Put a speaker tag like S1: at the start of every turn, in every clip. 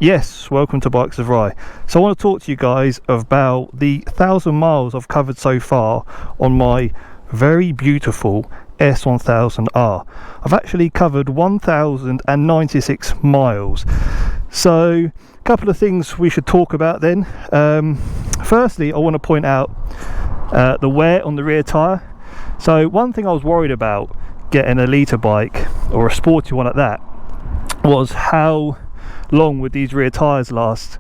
S1: Yes, welcome to Bikes of Rye. So I want to talk to you guys about the 1,000 miles I've covered so far on my very beautiful S1000R. I've actually covered 1,096 miles. So a couple of things we should talk about then. Firstly, I want to point out the wear on the rear tyre. So one thing I was worried about getting a litre bike, or a sporty one at that, was how long would these rear tyres last.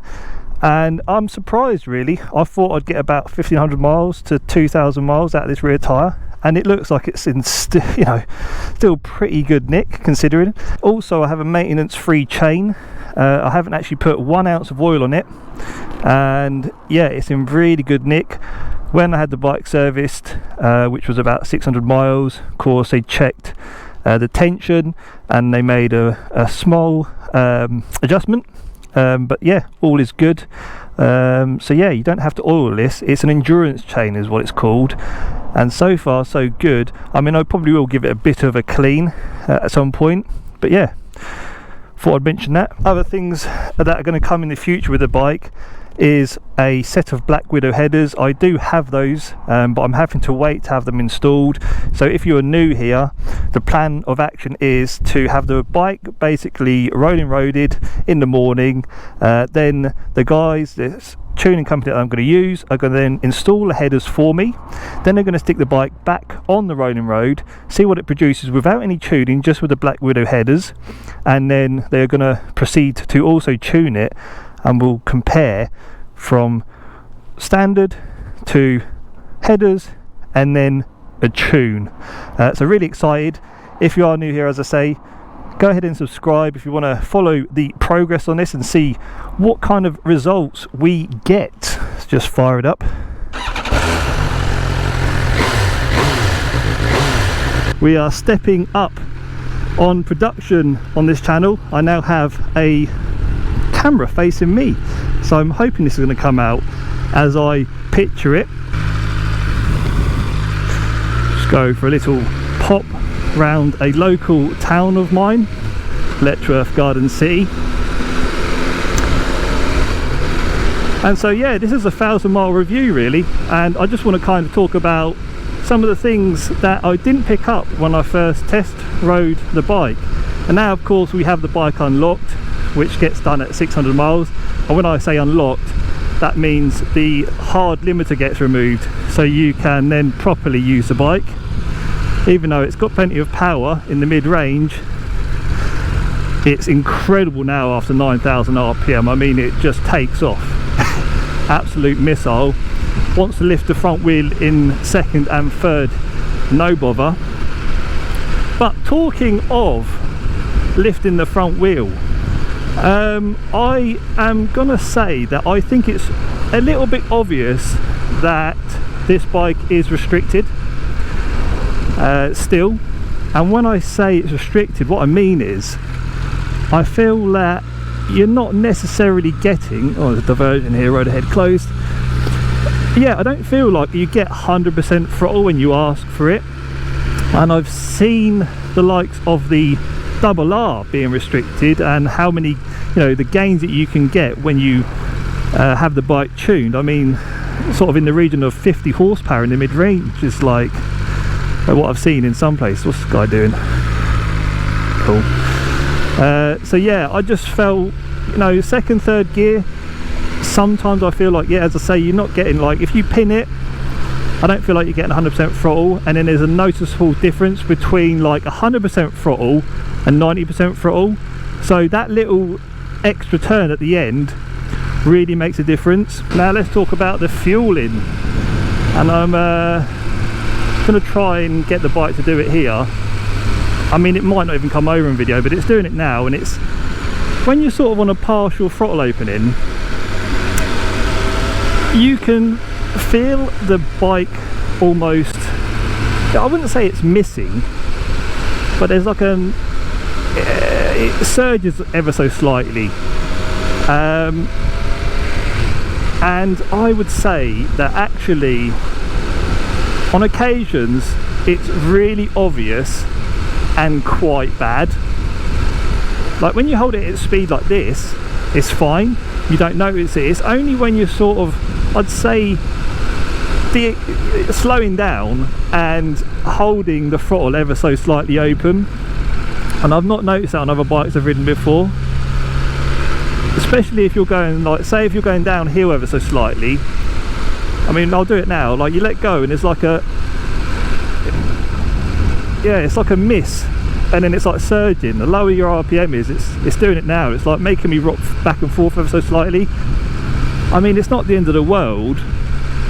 S1: And I'm surprised really. I thought I'd get about 1,500 miles to 2,000 miles out of this rear tyre, and it looks like it's in still pretty good nick considering. Also, I have a maintenance free chain. I haven't actually put 1 ounce of oil on it, and yeah, it's in really good nick. When I had the bike serviced, which was about 600 miles, of course they checked the tension and they made a small adjustment, but yeah, all is good. So yeah, you don't have to oil this. It's an endurance chain is what it's called, and so far so good. I mean, I probably will give it a bit of a clean at some point, but yeah, thought I'd mention that. Other things that are going to come in the future with the bike is a set of Black Widow headers. I do have those, but I'm having to wait to have them installed. So if you're new here, the plan of action is to have the bike basically rolling roaded in the morning. Then the guys, this tuning company that I'm going to use, are going to then install the headers for me. Then they're going to stick the bike back on the rolling road, see what it produces without any tuning, just with the Black Widow headers, and then they're going to proceed to also tune it, and we'll compare from standard to headers and then a tune. So really excited. If you are new here, as I say, go ahead and subscribe if you want to follow the progress on this and see what kind of results we get. Let's just fire it up. We are stepping up on production on this channel. I now have a camera facing me, so I'm hoping this is going to come out as I picture it. Just go for a little pop round a local town of mine, Letchworth Garden City. And so yeah, this is a 1,000-mile review really, and I just want to kind of talk about some of the things that I didn't pick up when I first test rode the bike. And now of course we have the bike unlocked, which gets done at 600 miles. And when I say unlocked, that means the hard limiter gets removed, so you can then properly use the bike. Even though it's got plenty of power in the mid-range, it's incredible now after 9,000 RPM. I mean, it just takes off. Absolute missile. Wants to lift the front wheel in second and third, no bother. But talking of lifting the front wheel, I am gonna say that I think it's a little bit obvious that this bike is restricted still. And when I say it's restricted, what I mean is I feel that you're not necessarily getting, oh, there's a diversion here, road ahead closed. Yeah, I don't feel like you get 100% throttle when you ask for it. And I've seen the likes of the R being restricted, and how many, you know, the gains that you can get when you have the bike tuned. I mean, sort of in the region of 50 horsepower in the mid-range is like what I've seen in some places. What's this guy doing? Cool. So yeah, I just felt, you know, second, third gear, sometimes I feel like, yeah, as I say, you're not getting, like, if you pin it, I don't feel like you're getting 100% throttle. And then there's a noticeable difference between like 100% throttle and 90% throttle. So that little extra turn at the end really makes a difference. Now let's talk about the fueling, and I'm going to try and get the bike to do it here. I mean, it might not even come over in video, but it's doing it now. And it's when you're sort of on a partial throttle opening, you can feel the bike almost, I wouldn't say it's missing, but there's like it surges ever so slightly, and I would say that actually on occasions it's really obvious and quite bad. Like when you hold it at speed like this, it's fine, you don't notice it. It's only when you're sort of, I'd say, slowing down and holding the throttle ever so slightly open, and I've not noticed that on other bikes I've ridden before, especially if you're going, like, say if you're going downhill ever so slightly. I mean, I'll do it now, like, you let go and it's like a, yeah, it's like a miss, and then it's like surging. The lower your RPM is, it's doing it now. It's like making me rock back and forth ever so slightly. I mean, it's not the end of the world,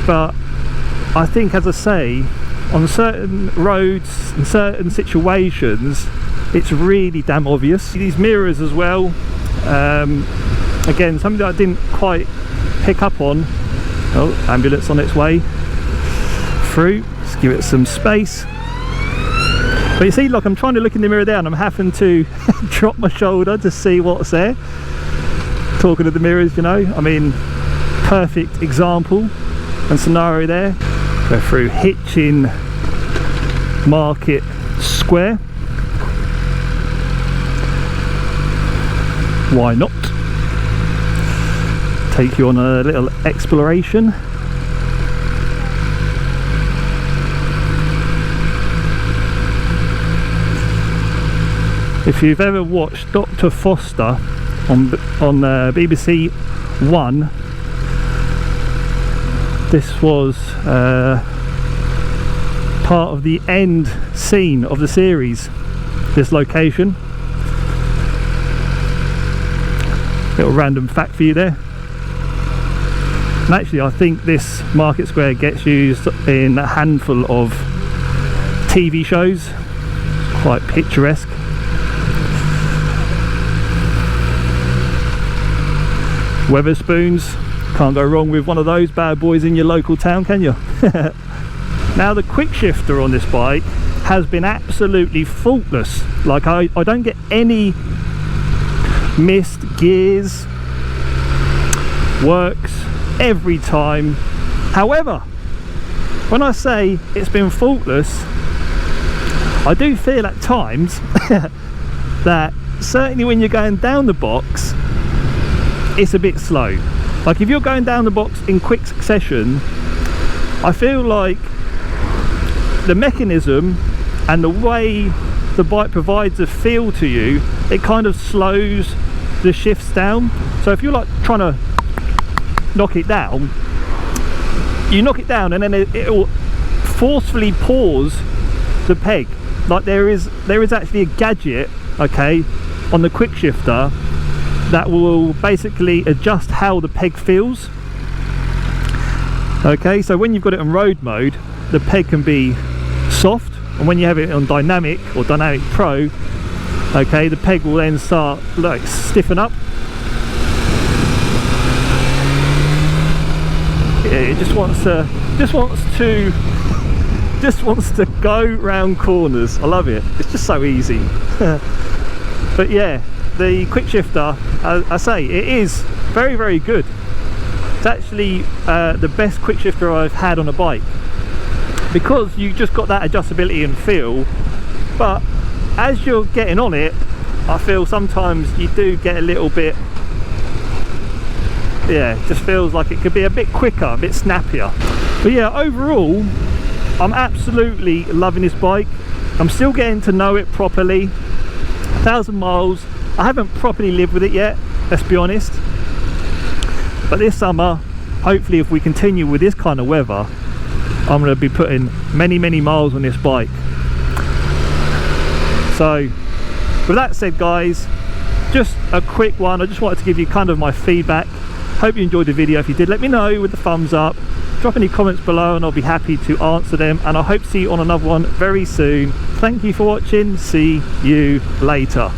S1: but I think, as I say, on certain roads and certain situations, it's really damn obvious. These mirrors as well, again, something that I didn't quite pick up on. Oh, ambulance on its way through. Let's give it some space. But you see, like, I'm trying to look in the mirror there and I'm having to drop my shoulder to see what's there. Talking to the mirrors, you know, I mean, perfect example and scenario there. Go through Hitchin Market Square. Why not? Take you on a little exploration. If you've ever watched Dr. Foster on BBC One, this was part of the end scene of the series, this location. Little random fact for you there. And actually, I think this market square gets used in a handful of TV shows. It's quite picturesque. Weatherspoons, can't go wrong with one of those bad boys in your local town, can you? Now, the quick shifter on this bike has been absolutely faultless. Like, I don't get any missed gears, works every time. However, when I say it's been faultless, I do feel at times that certainly when you're going down the box, it's a bit slow. Like, if you're going down the box in quick succession, I feel like the mechanism and the way the bike provides a feel to you, it kind of slows the shifts down. So if you're like trying to knock it down, you knock it down and then it will forcefully pause the peg. Like, there is actually a gadget, okay, on the quick shifter that will basically adjust how the peg feels. Okay, so when you've got it on road mode, the peg can be soft, and when you have it on dynamic or dynamic pro, okay, the peg will then start, like, stiffen up. It just wants to go round corners. I love it. It's just so easy. But yeah, the quick shifter, I say, it is very, very good. It's actually the best quick shifter I've had on a bike, because you just got that adjustability and feel. But as you're getting on it, I feel sometimes you do get a little bit, yeah, it just feels like it could be a bit quicker, a bit snappier. But yeah, overall, I'm absolutely loving this bike. I'm still getting to know it properly. 1,000 miles. I haven't properly lived with it yet, let's be honest. But this summer, hopefully, if we continue with this kind of weather, I'm going to be putting many, many miles on this bike. So, with that said, guys, just a quick one. I just wanted to give you kind of my feedback. Hope you enjoyed the video. If you did, let me know with the thumbs up. Drop any comments below and I'll be happy to answer them. And I hope to see you on another one very soon. Thank you for watching. See you later.